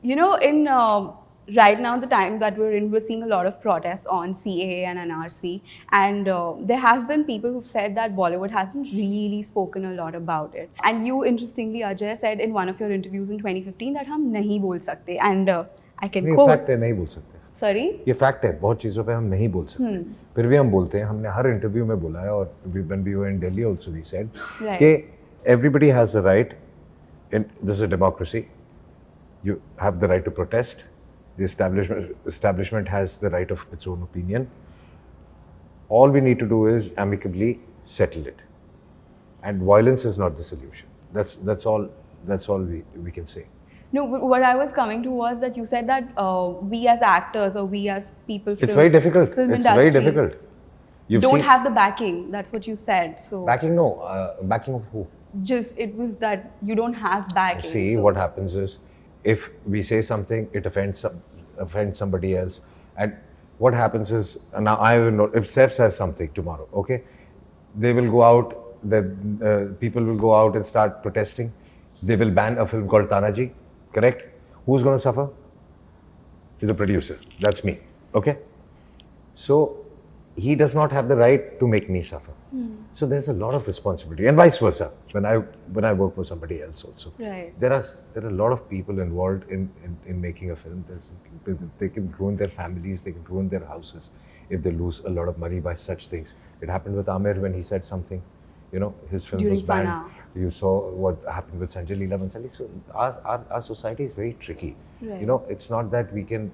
You know, in right now, the time that we're in, we're seeing a lot of protests on CAA and NRC, and there have been people who've said that Bollywood hasn't really spoken a lot about it. And you, interestingly, Ajay, said in one of your interviews in 2015 that हम नहीं बोल सकते, and I can ये quote. Fact है, नहीं बोल सकते. Sorry? ये फैक्ट है, बहुत चीज़ों पे हम नहीं बोल सकते, फिर भी हम बोलते हैं. हमने हर इंटरव्यू में बोला है, और when we were in Delhi also we said कि everybody has the right, this is a democracy, you have the right to protest, the establishment has the right of its own opinion. All we need to do is amicably settle it, and violence is not the solution. That's all we can say. No, but what I was coming to was that you said that we as actors or we as people from It's very difficult. film It's industry very difficult. don't have the backing. That's what you said. So backing, no. Backing of who? just it was that you don't have backing. See, so what happens is, if we say something, it offends somebody else. And what happens is, now I will know, if Seth says something tomorrow, okay, they will go out, people will go out and start protesting. They will ban a film called Tanaji, correct? Who's going to suffer? The producer. That's me, okay? So he does not have the right to make me suffer. So there's a lot of responsibility, and vice versa. When I work for somebody else also, right. there are a lot of people involved in making a film. They can ruin their families, they can ruin their houses if they lose a lot of money by such things. It happened with Amir when he said something, you know, his film During was banned. Fana. You saw what happened with Sanjay Leela Bansali. So our society is very tricky. Right. You know, it's not that we can.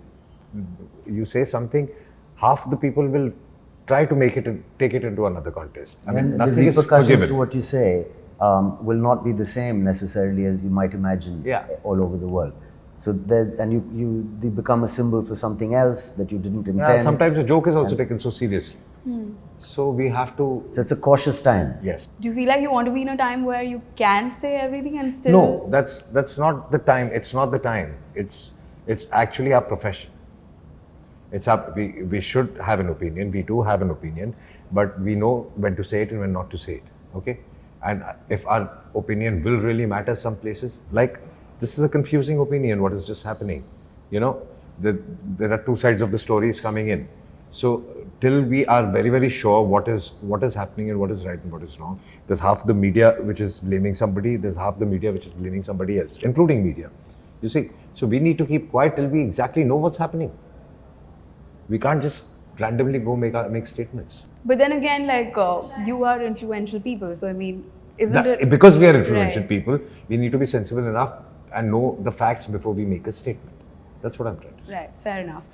You say something, half the people will try to take it into another contest. I mean, the nothing is repercussions forgiven. to what you say will not be the same necessarily as you might imagine all over the world. So they become a symbol for something else that you didn't intend. Yeah, sometimes a joke is also taken so seriously. So we have to. So it's a cautious time. Yes. Do you feel like you want to be in a time where you can say everything and still? No, that's not the time. It's not the time. It's actually our profession. It's we should have an opinion. We do have an opinion, but we know when to say it and when not to say it. Okay, and if our opinion will really matter some places, like this is a confusing opinion. What is just happening? You know, there are two sides of the stories coming in. So till we are very, very sure what is happening and what is right and what is wrong, there's half the media which is blaming somebody. There's half the media which is blaming somebody else, including media. You see, so we need to keep quiet till we exactly know what's happening. We can't just randomly go make statements. But then again, like you are influential people, so I mean, isn't it? Because we are influential Right. people, we need to be sensible enough and know the facts before we make a statement. That's what I'm trying to say. Right, fair enough.